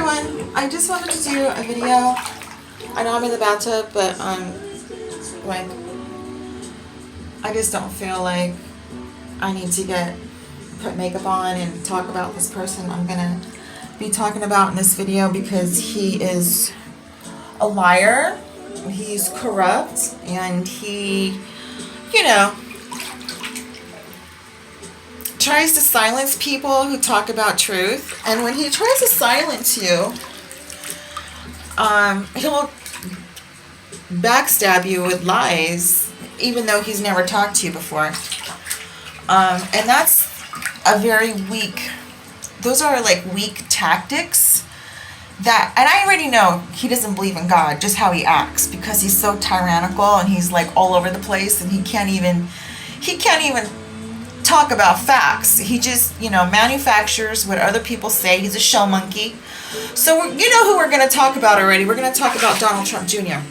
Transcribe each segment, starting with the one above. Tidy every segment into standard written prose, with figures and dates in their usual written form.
everyone. I just wanted to do a video. I know I'm in the bathtub, but like, I just don't feel like I need to put makeup on and talk about this person I'm gonna be talking about in this video, because he is a liar, he's corrupt, and he, tries to silence people who talk about truth. And when he tries to silence you, he'll backstab you with lies, even though he's never talked to you before. And that's a very weak, those are like weak tactics that, and I already know he doesn't believe in God, just how he acts, because he's so tyrannical and he's like all over the place, and he can't even talk about facts. He just, manufactures what other people say. He's a show monkey. So you know who we're going to talk about already. We're going to talk about Donald Trump Jr.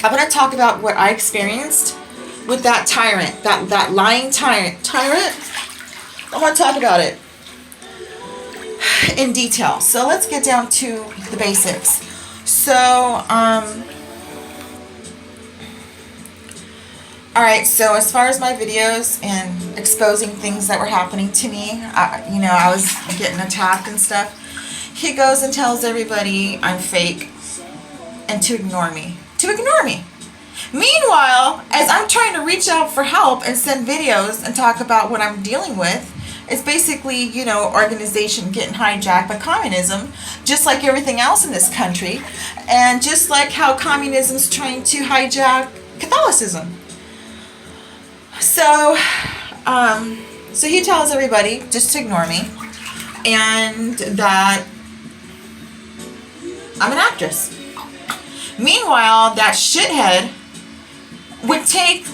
I'm going to talk about what I experienced with that tyrant, that lying tyrant. I want to talk about it in detail. So let's get down to the basics. So, alright, so as far as my videos and exposing things that were happening to me, I was getting attacked and stuff. He goes and tells everybody I'm fake and to ignore me. Meanwhile, as I'm trying to reach out for help and send videos and talk about what I'm dealing with, it's basically, organization getting hijacked by communism, just like everything else in this country, and just like how communism is trying to hijack Catholicism. So he tells everybody just to ignore me, and that I'm an actress. Meanwhile, that shithead would take,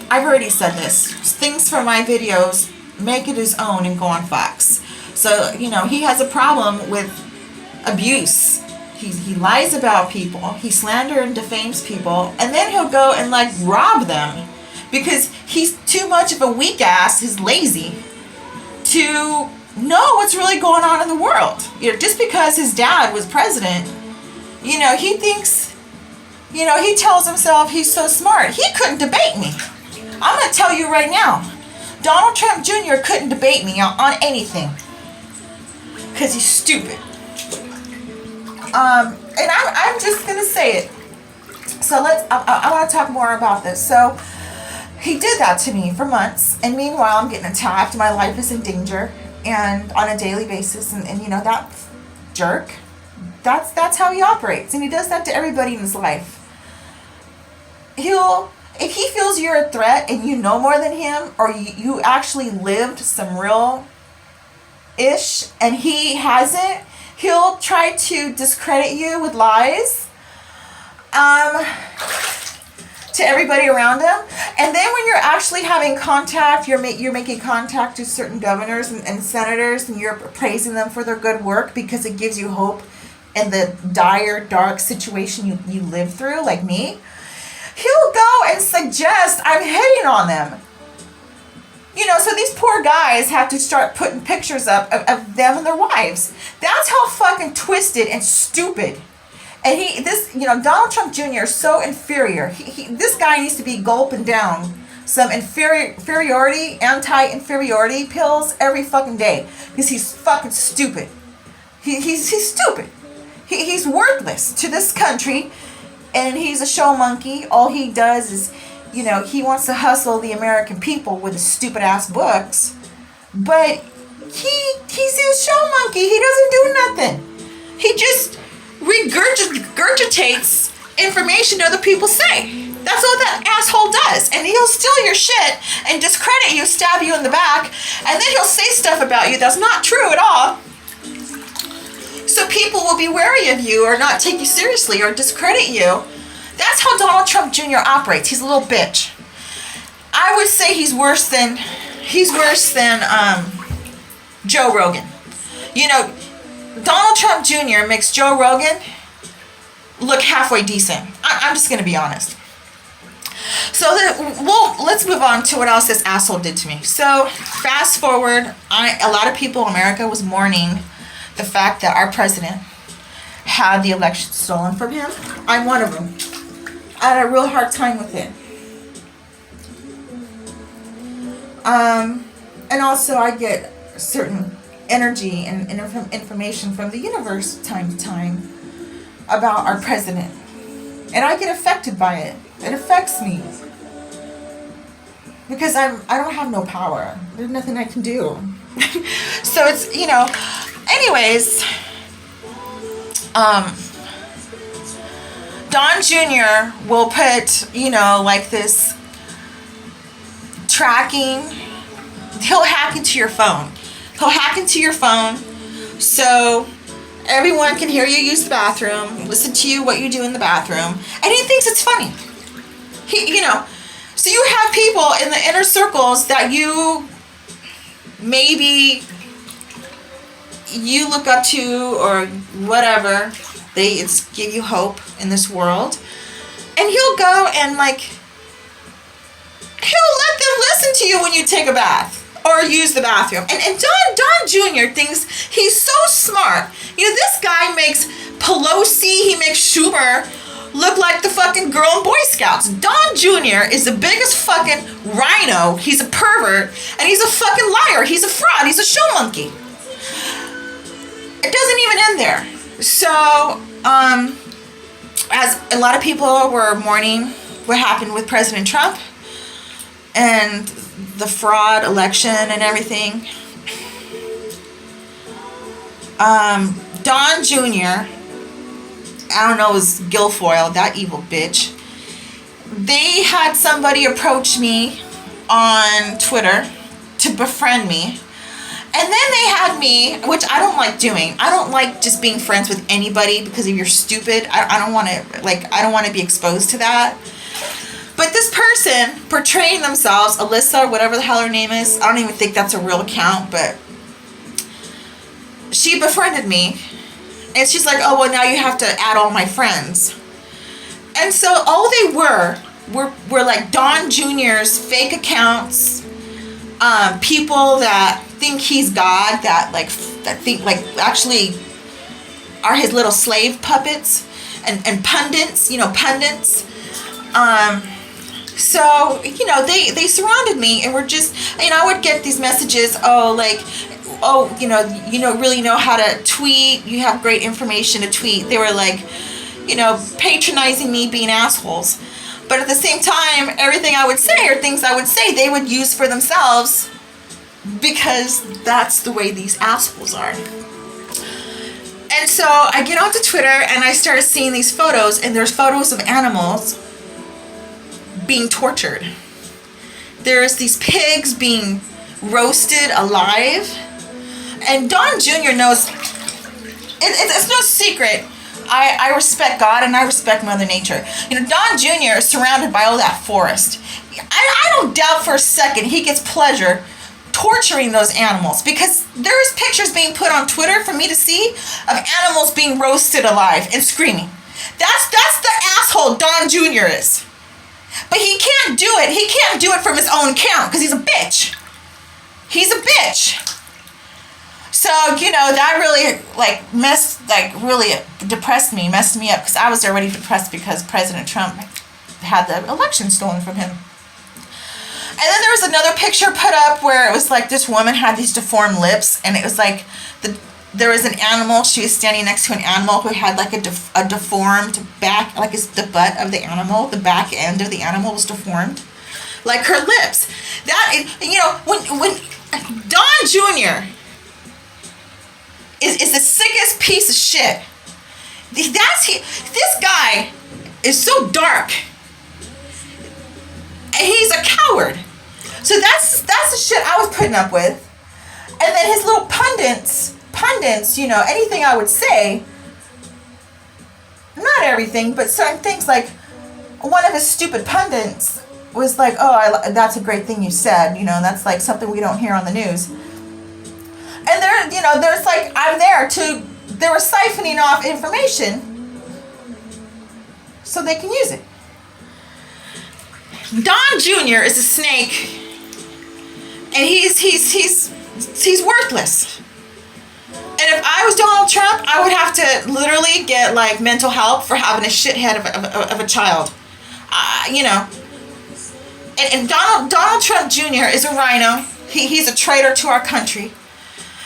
I've already said this, things from my videos, make it his own, and go on Fox. So, he has a problem with abuse. He lies about people, he slanders and defames people, and then he'll go and rob them, because he's too much of a weak ass, he's lazy, to know what's really going on in the world. Just because his dad was president, he thinks, he tells himself he's so smart. He couldn't debate me. I'm going to tell you right now, Donald Trump Jr. couldn't debate me on anything, because he's stupid. And I'm just going to say it. So I want to talk more about this. So he did that to me for months, and meanwhile I'm getting attacked, my life is in danger, and on a daily basis, and that jerk, that's how he operates, and he does that to everybody in his life. If he feels you're a threat and you know more than him, or you actually lived some real ish and he hasn't, he'll try to discredit you with lies to everybody around him. And then when you're actually having contact, you're making contact to certain governors and senators, and you're praising them for their good work because it gives you hope in the dire, dark situation you live through, like me, he'll go and suggest I'm hitting on them. So these poor guys have to start putting pictures up of them and their wives. That's how fucking twisted and stupid. And Donald Trump Jr. is so inferior. This guy needs to be gulping down some anti-inferiority pills every fucking day, because he's fucking stupid. He's stupid. He's worthless to this country, and he's a show monkey. All he does is, he wants to hustle the American people with his stupid ass books, but he's a show monkey. He doesn't do nothing. He just regurgitates information other people say. That's what that asshole does. And he'll steal your shit and discredit you, stab you in the back, and then he'll say stuff about you that's not true at all. So people will be wary of you, or not take you seriously, or discredit you. That's how Donald Trump Jr. operates. He's a little bitch. I would say he's worse than Joe Rogan. Donald Trump Jr. makes Joe Rogan look halfway decent. I'm just going to be honest. So let's move on to what else this asshole did to me. So fast forward, a lot of people in America was mourning the fact that our president had the election stolen from him. I'm one of them. I had a real hard time with it. And also I get certain energy and information from the universe time to time about our president. And I get affected by it. It affects me. Because I don't have no power. There's nothing I can do. So it's, anyways, Don Jr. will put, like this tracking. He'll hack into your phone. He'll hack into your phone so everyone can hear you use the bathroom, listen to you, what you do in the bathroom, and he thinks it's funny. So you have people in the inner circles that you maybe you look up to or whatever. They give you hope in this world. And he'll go and he'll let them listen to you when you take a bath or use the bathroom. And Don Jr. thinks he's so smart. This guy makes Pelosi, he makes Schumer look like the fucking Girl and Boy Scouts. Don Jr. is the biggest fucking rhino. He's a pervert, and he's a fucking liar. He's a fraud. He's a show monkey. It doesn't even end there. So, as a lot of people were mourning what happened with President Trump and the fraud election and everything, Don Jr., I don't know, it was Guilfoyle, that evil bitch. They had somebody approach me on Twitter to befriend me. And then they had me, which I don't like doing. I don't like just being friends with anybody because if you're stupid. I don't want to, I don't want to be exposed to that. But this person portraying themselves, Alyssa, whatever the hell her name is, I don't even think that's a real account, but she befriended me. And she's like, oh, well, now you have to add all my friends. And so all they were like Don Jr.'s fake accounts, people that think he's God, that think actually are his little slave puppets, and pundits, pundits. So, they surrounded me and were just, I would get these messages, really know how to tweet. You have great information to tweet. They were patronizing me, being assholes. But at the same time, everything I would say or things I would say, they would use for themselves because that's the way these assholes are. And so I get onto Twitter and I started seeing these photos, and there's photos of animals being tortured. There's these pigs being roasted alive. And Don Jr. knows, it's no secret, I respect God and I respect Mother Nature. Don Jr. is surrounded by all that forest. I don't doubt for a second he gets pleasure torturing those animals, because there's pictures being put on Twitter for me to see of animals being roasted alive and screaming. That's the asshole Don Jr. is. But he can't do it. He can't do it from his own account because he's a bitch. He's a bitch. So, that really, really depressed me, messed me up, because I was already depressed because President Trump had the election stolen from him. And then there was another picture put up where it was this woman had these deformed lips, and it was there was an animal, she was standing next to an animal who had a deformed back, the butt of the animal, the back end of the animal was deformed. Her lips. That, when Don Jr. is the sickest piece of shit. This guy is so dark. And he's a coward. So that's the shit I was putting up with. And then his little pundits, anything I would say, not everything, but certain things, one of his stupid pundits was that's a great thing you said, that's something we don't hear on the news. And there's I'm there they were siphoning off information so they can use it. Don Jr. is a snake, and he's worthless. And if I was Donald Trump, I would have to literally get like mental help for having a shithead of a child. You know. And Donald Trump Jr. is a rhino. He's a traitor to our country.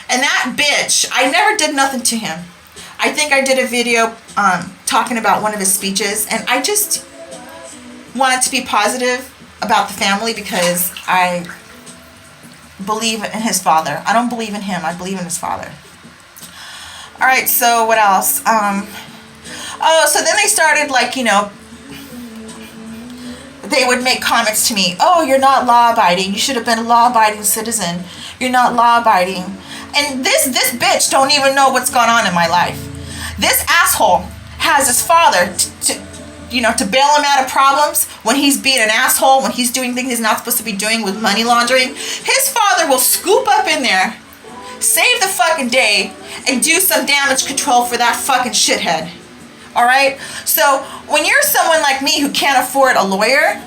And that bitch, I never did nothing to him. I think I did a video talking about one of his speeches, and I just wanted to be positive about the family because I believe in his father. I don't believe in him. I believe in his father. All right, so what else? So then they started like, you know, they would make comments to me. Oh, you're not law-abiding. You should have been a law-abiding citizen. You're not law-abiding. And this bitch don't even know what's going on in my life. This asshole has his father to bail him out of problems when he's being an asshole, when he's doing things he's not supposed to be doing with money laundering. His father will scoop up in there, save the fucking day, and do some damage control for that fucking shithead. All right? So when you're someone like me who can't afford a lawyer,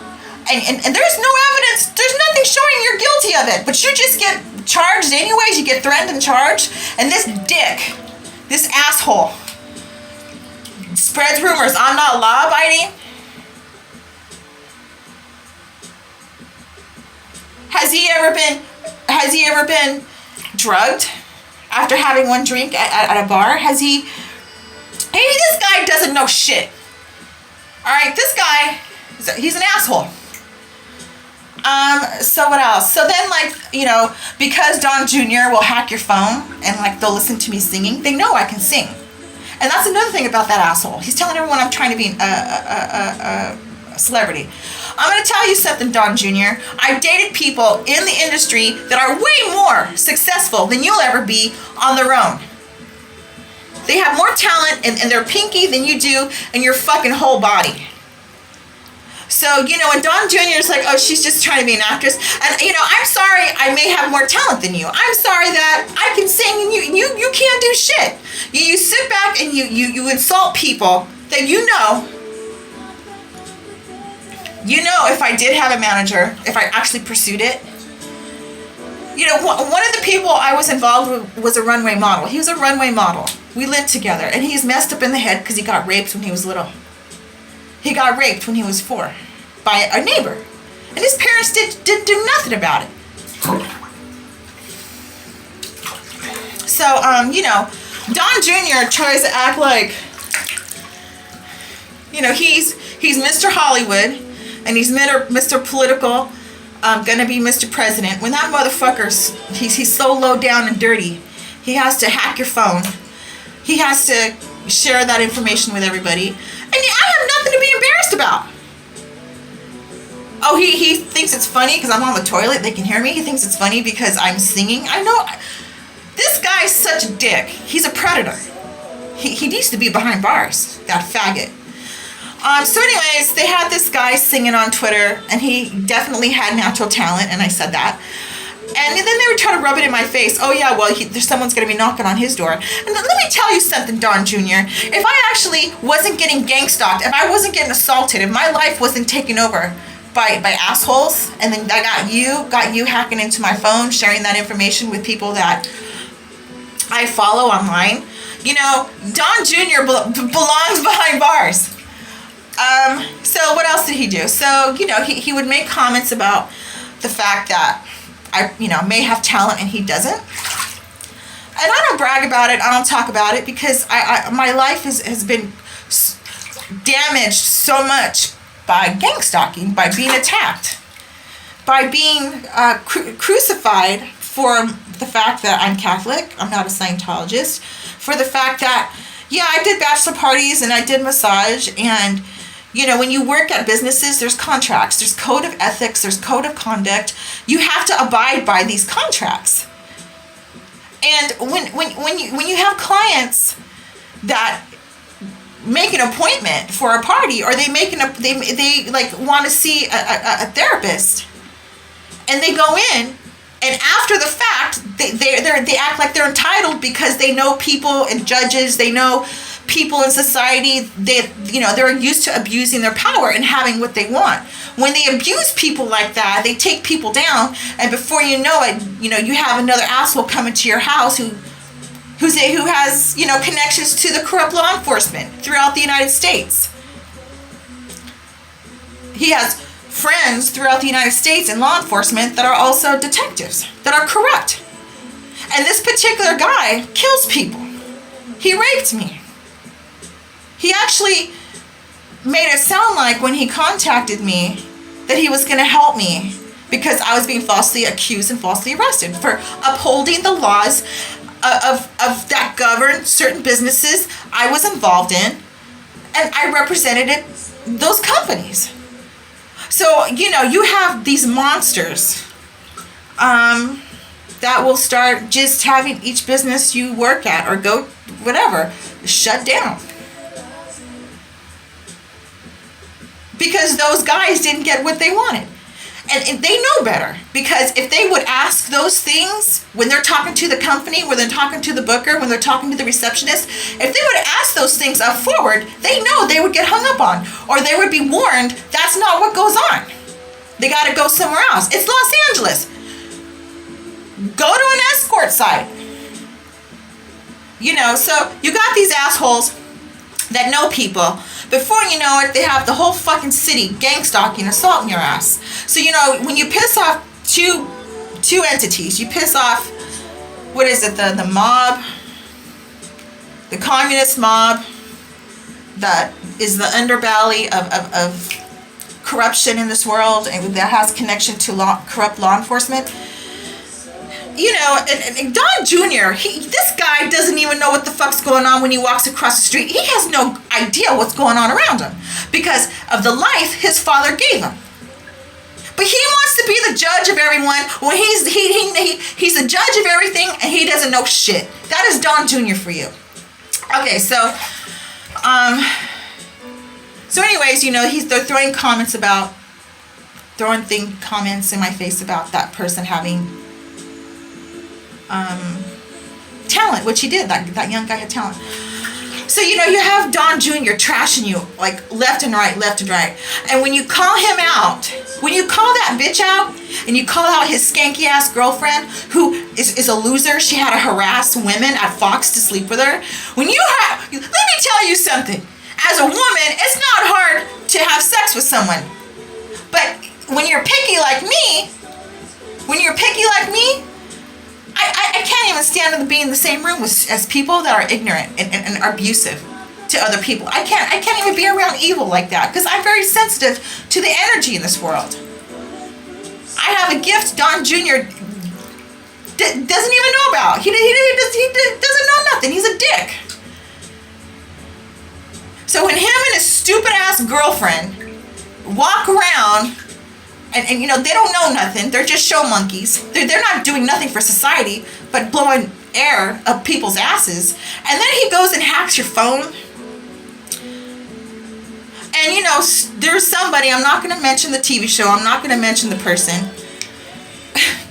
and there's no evidence, there's nothing showing you're guilty of it, but you just get charged anyways, you get threatened and charged, and this dick, this asshole, spreads rumors I'm not law-abiding. Has he ever been drugged after having one drink at a bar? Hey, this guy doesn't know shit. All right, this guy, he's an asshole. So what else? So then, like, you know, because Don Jr. will hack your phone and, like, they'll listen to me singing, they know I can sing. And that's another thing about that asshole. He's telling everyone I'm trying to be a celebrity. I'm going to tell you something, Don Jr. I've dated people in the industry that are way more successful than you'll ever be on their own. They have more talent in their pinky than you do in your fucking whole body. So, you know, and Don Jr. is like, oh, she's just trying to be an actress. And, you know, I'm sorry I may have more talent than you. I'm sorry that I can sing and you can't do shit. You sit back and you insult people that you know. You know, if I did have a manager, if I actually pursued it. You know, one of the people I was involved with was a runway model. He was a runway model. We lived together. And he's messed up in the head because he got raped when he was little. He got raped when he was 4 by a neighbor. And his parents didn't do nothing about it. So, you know, Don Jr. tries to act like, you know, he's Mr. Hollywood and he's Mr. Political, gonna be Mr. President. When that motherfucker's, he's so low down and dirty, he has to hack your phone. He has to share that information with everybody. And I have nothing to be embarrassed about. Oh, he thinks it's funny because I'm on the toilet. They can hear me. He thinks it's funny because I'm singing. I know. This guy's such a dick. He's a predator. He needs to be behind bars. That faggot. So anyways, they had this guy singing on Twitter, and he definitely had natural talent, and I said that. And then they would try to rub it in my face. Oh yeah, well, there's someone's going to be knocking on his door. And let me tell you something, Don Jr. If I actually wasn't getting gang-stalked, if I wasn't getting assaulted, if my life wasn't taken over by assholes, and then I got you hacking into my phone, sharing that information with people that I follow online, you know, Don Jr. belongs behind bars. So what else did he do? So, you know, he would make comments about the fact that I, you know, may have talent and he doesn't. And I don't brag about it. I don't talk about it because my life has been damaged so much by gang stalking, by being attacked, by being crucified for the fact that I'm Catholic. I'm not a Scientologist. For the fact that, yeah, I did bachelor parties and I did massage. And, you know, when you work at businesses, there's contracts, there's code of ethics, there's code of conduct. You have to abide by these contracts. And when you have clients that make an appointment for a party, or they like want to see a therapist, and they go in, and after the fact they act like they're entitled because they know people and judges, they know people in society, they're used to abusing their power and having what they want. When they abuse people like that, they take people down, and before you know it, you know, you have another asshole coming to your house who who has, you know, connections to the corrupt law enforcement throughout the United States. He has friends throughout the United States in law enforcement that are also detectives, that are corrupt. And this particular guy kills people. He raped me. He actually made it sound like when he contacted me that he was going to help me because I was being falsely accused and falsely arrested for upholding the laws of that govern certain businesses I was involved in, and I represented those companies. So, you know, you have these monsters that will start just having each business you work at or go whatever shut down because those guys didn't get what they wanted. And they know better, because if they would ask those things when they're talking to the company, when they're talking to the booker, when they're talking to the receptionist, if they would ask those things up forward, they know they would get hung up on, or they would be warned that's not what goes on. They got to go somewhere else. It's Los Angeles. Go to an escort site. You know, so you got these assholes that know people. Before you know it, they have the whole fucking city gang stalking, assaulting your ass. So, you know, when you piss off two entities, you piss off, what is it, the mob, the communist mob that is the underbelly of corruption in this world and that has connection to corrupt law enforcement. You know, and Don Jr., this guy doesn't even know what the fuck's going on when he walks across the street. He has no idea what's going on around him because of the life his father gave him. But he wants to be the judge of everyone when he's the judge of everything and he doesn't know shit. That is Don Jr. for you. Okay, so anyways, you know, they're throwing comments in my face about that person having talent, which he did. That young guy had talent. So, you know, you have Don Jr. trashing you like left and right. And when you call him out, when you call that bitch out and you call out his skanky ass girlfriend who is a loser, she had to harass women at Fox to sleep with her. Let me tell you something. As a woman, it's not hard to have sex with someone. But when you're picky like me, I can't even stand to be in the same room as people that are ignorant and are abusive to other people. I can't even be around evil like that because I'm very sensitive to the energy in this world. I have a gift Don Jr. doesn't even know about. He doesn't know nothing. He's a dick. So when him and his stupid ass girlfriend walk around and you know, they don't know nothing. They're just show monkeys. They're not doing nothing for society but blowing air up people's asses. And then he goes and hacks your phone. And you know, there's somebody, I'm not going to mention the TV show. I'm not going to mention the person.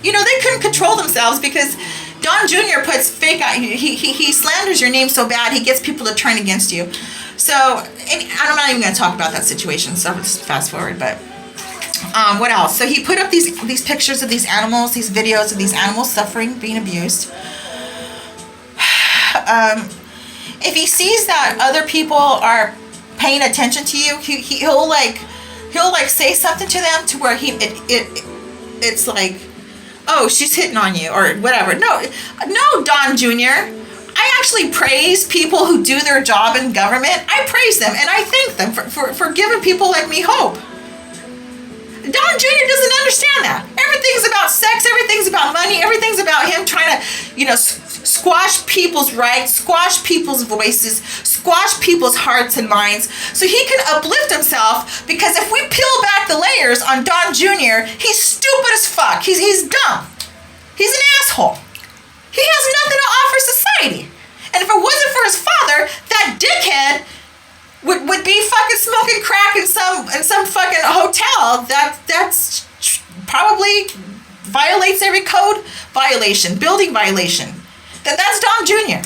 You know, they couldn't control themselves because Don Jr. puts fake out. He slanders your name so bad he gets people to turn against you. So, I'm not even going to talk about that situation. So I'll just fast forward, but... what else? So he put up these pictures of these animals, these videos of these animals suffering, being abused. If he sees that other people are paying attention to you, he'll say something to them to where it's like, oh, she's hitting on you or whatever. No, Don Jr. I actually praise people who do their job in government. I praise them and I thank them for giving people like me hope. Don Jr. doesn't understand that. Everything's about sex. Everything's about money. Everything's about him trying to, you know, squash people's rights, squash people's voices, squash people's hearts and minds so he can uplift himself, because if we peel back the layers on Don Jr., he's stupid as fuck. He's dumb. He's an asshole. He has nothing to offer society. And if it wasn't for his father, that dickhead would be fucking smoking crack in some fucking hotel that's probably violates every code violation, building violation. That's Don Jr.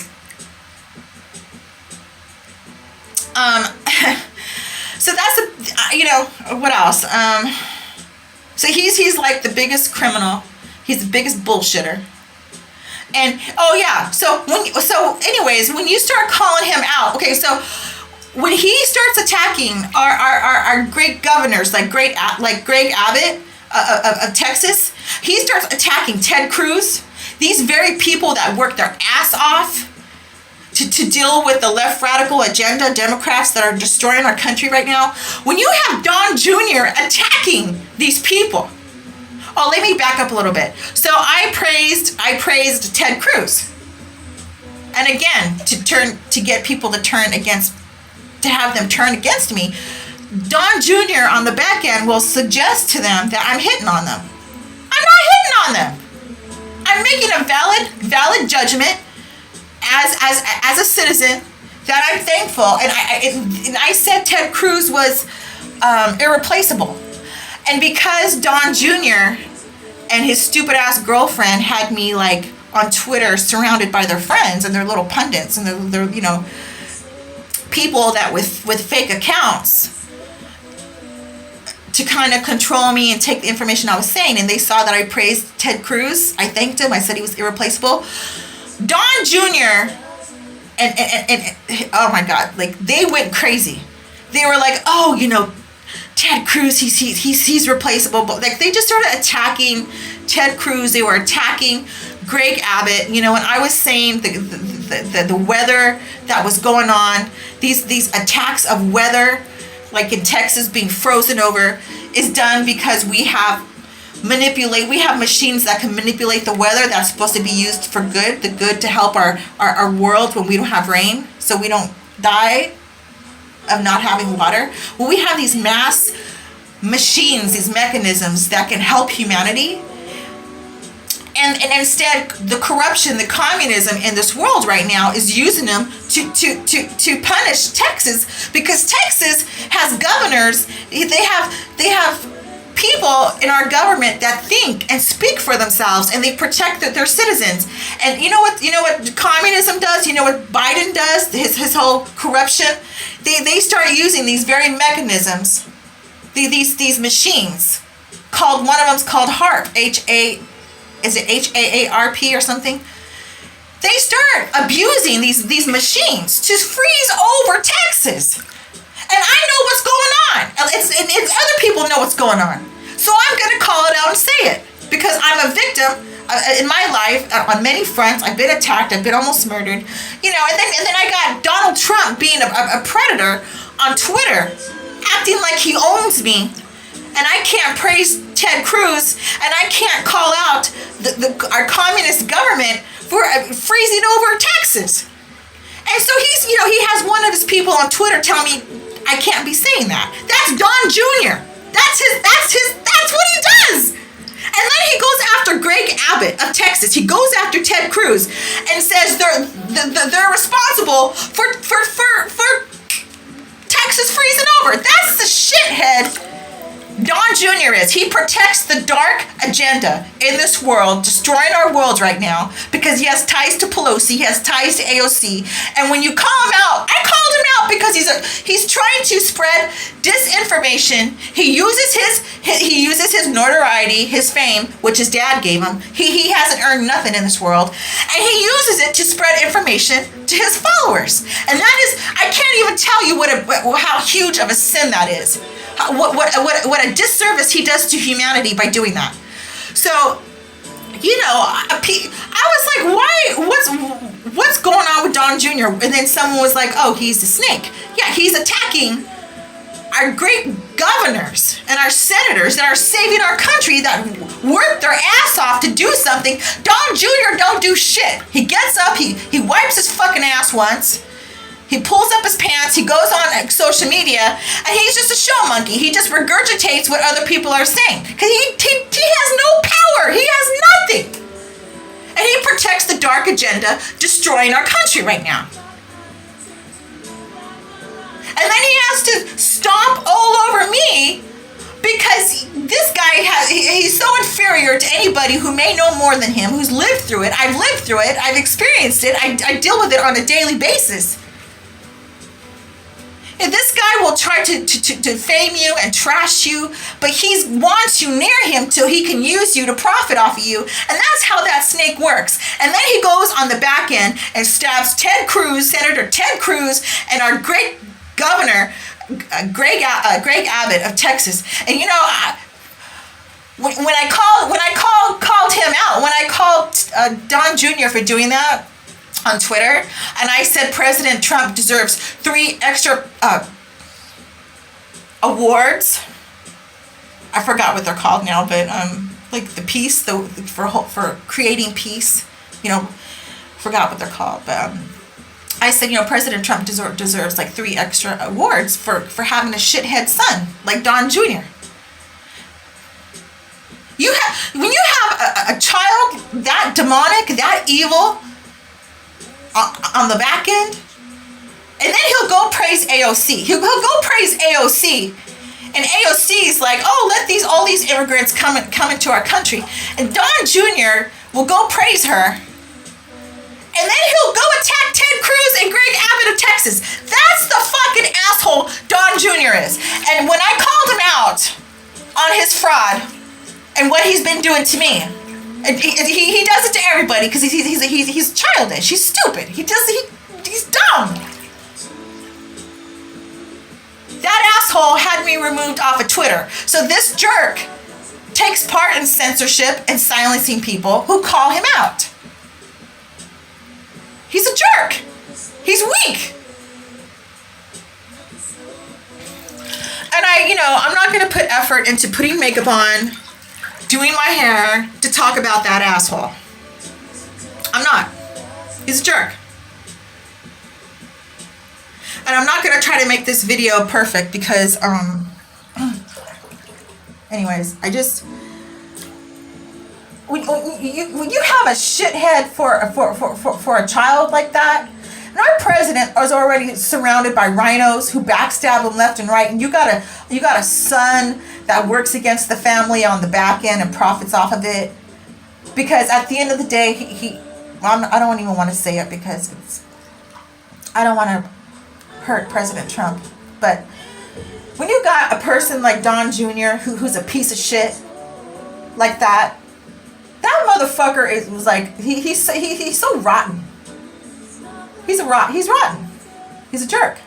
So that's you know, what else? So he's like the biggest criminal. He's the biggest bullshitter. And oh yeah, so anyways, when you start calling him out, okay, so when he starts attacking our great governors like Greg Abbott of Texas, he starts attacking Ted Cruz, these very people that work their ass off to deal with the left radical agenda Democrats that are destroying our country right now. When you have Don Jr. attacking these people. Oh, let me back up a little bit. So I praised Ted Cruz. And again, to get people to have them turn against me, Don Jr. on the back end will suggest to them that I'm hitting on them. I'm not hitting on them. I'm making a valid judgment as a citizen that I'm thankful. And I said Ted Cruz was irreplaceable. And because Don Jr. and his stupid ass girlfriend had me like on Twitter surrounded by their friends and their little pundits and their people that with fake accounts to kind of control me and take the information I was saying, and they saw that I praised Ted Cruz. I thanked him. I said he was irreplaceable. Don Jr. and oh my God, like they went crazy. They were like, oh, Ted Cruz, he's replaceable. But like they just started attacking Ted Cruz. They were attacking Greg Abbott. When I was saying the weather that was going on, these attacks of weather, like in Texas being frozen over, is done because we have machines that can manipulate the weather that's supposed to be used for good, the good to help our world when we don't have rain, so we don't die of not having water. Well, we have these mass machines, these mechanisms that can help humanity. And instead, the corruption, the communism in this world right now is using them to punish Texas, because Texas has governors. They have people in our government that think and speak for themselves, and they protect their citizens. And you know what communism does? You know what Biden does? His whole corruption. They start using these very mechanisms, these machines, one of them's called HAARP, HAARP or something. They start abusing these machines to freeze over Texas. And I know what's going on. It's other people know what's going on. So I'm going to call it out and say it, because I'm a victim in my life on many fronts. I've been attacked. I've been almost murdered. And then I got Donald Trump being a predator on Twitter, acting like he owns me. And I can't praise Ted Cruz, and I can't call out our communist government for freezing over Texas. And so he has one of his people on Twitter tell me I can't be saying that. That's Don Jr. That's what he does. And then he goes after Greg Abbott of Texas. He goes after Ted Cruz and says they're responsible for Texas freezing over. That's the shithead Don Jr. is. He protects the dark agenda in this world, destroying our world right now, because he has ties to Pelosi, he has ties to AOC. And when you call him out, I called him out because he's trying to spread disinformation. He uses his notoriety, his fame, which his dad gave him. He hasn't earned nothing in this world, and he uses it to spread information to his followers. And that is, I can't even tell you how huge of a sin that is. What a disservice he does to humanity by doing that. So, I was like, why? What's going on with Don Jr.? And then someone was like, oh, he's a snake. Yeah, he's attacking our great governors and our senators that are saving our country, that work their ass off to do something. Don Jr. don't do shit. He gets up, he wipes his fucking ass once. He pulls up his pants, he goes on social media, and he's just a show monkey. He just regurgitates what other people are saying. Because he has no power. He has nothing. And he protects the dark agenda destroying our country right now. And then he has to stomp all over me because this guy he's so inferior to anybody who may know more than him, who's lived through it. I've lived through it. I've experienced it. I deal with it on a daily basis. This guy he'll try to defame you and trash you, but he wants you near him till he can use you to profit off of you. And that's how that snake works. And then he goes on the back end and stabs Ted Cruz, Senator Ted Cruz, and our great governor, Greg Abbott of Texas. And you know, when I called him out, when I called Don Jr. for doing that on Twitter, and I said President Trump deserves 3 extra awards. I forgot what they're called now, but like the peace, for creating peace. You know, forgot what they're called, but I said, you know, President Trump deserves like 3 extra awards for having a shithead son like Don Jr. When you have a child that demonic, that evil on the back end, and then he'll go praise AOC. He'll go praise AOC, and AOC's like, oh, let all these immigrants come into our country, and Don Jr. will go praise her, and then he'll go attack Ted Cruz and Greg Abbott of Texas. That's the fucking asshole Don Jr. is. And when I called him out on his fraud and what he's been doing to me, and he does it to everybody because he's childish. He's stupid. He's dumb. That asshole had me removed off of Twitter. So this jerk takes part in censorship and silencing people who call him out. He's a jerk. He's weak. And I'm not going to put effort into putting makeup on, doing my hair to talk about that asshole. I'm not. He's a jerk. And I'm not going to try to make this video perfect because, anyways, when you have a shithead for a child like that, and our president is already surrounded by rhinos who backstab him left and right, and you got a son that works against the family on the back end and profits off of it, because at the end of the day, I don't even want to say it because I don't want to hurt President Trump, but when you got a person like Don Jr. who's a piece of shit like that motherfucker was like he's so rotten. He's rotten. He's a jerk.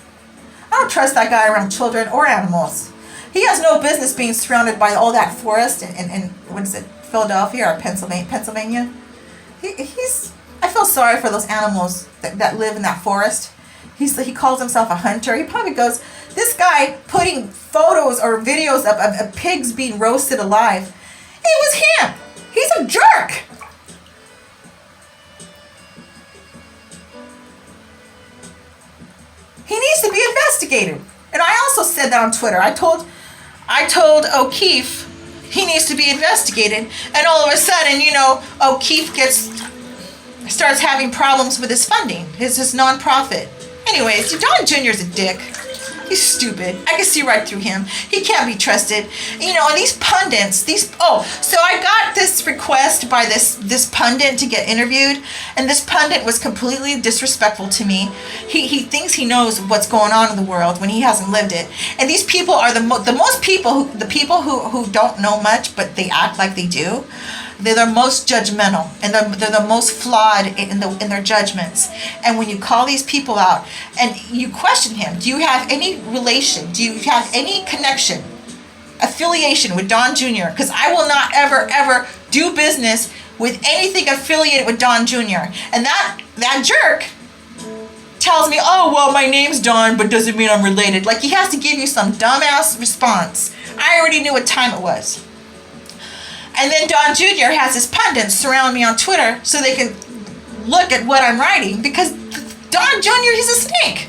I don't trust that guy around children or animals. He has no business being surrounded by all that forest in what is it, Philadelphia or Pennsylvania? I feel sorry for those animals that live in that forest. He calls himself a hunter. He probably goes, this guy putting photos or videos of pigs being roasted alive. It was him. He's a jerk. He needs to be investigated. And I also said that on Twitter. I told O'Keefe he needs to be investigated. And all of a sudden, O'Keefe starts having problems with his funding, his nonprofit. Anyways, Don Jr.'s a dick. He's stupid. I can see right through him. He can't be trusted. And these pundits, so I got this request by this pundit to get interviewed, and this pundit was completely disrespectful to me. He thinks he knows what's going on in the world when he hasn't lived it. And these people are the people who don't know much, but they act like they do. They're the most judgmental, and they're the most flawed in their judgments. And when you call these people out and you question him, do you have any relation? Do you have any connection, affiliation with Don Jr.? Because I will not ever do business with anything affiliated with Don Jr. And that jerk tells me, oh, well, my name's Don, but doesn't mean I'm related. Like, he has to give you some dumbass response. I already knew what time it was. And then Don Jr. has his pundits surround me on Twitter so they can look at what I'm writing, because Don Jr., he's a snake.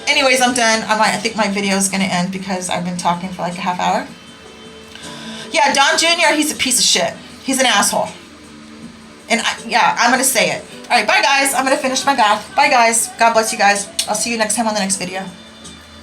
Anyways, I'm done. I think my video is going to end because I've been talking for like a half hour. Yeah, Don Jr., he's a piece of shit. He's an asshole. And I'm going to say it. All right, bye, guys. I'm going to finish my bath. Bye, guys. God bless you guys. I'll see you next time on the next video.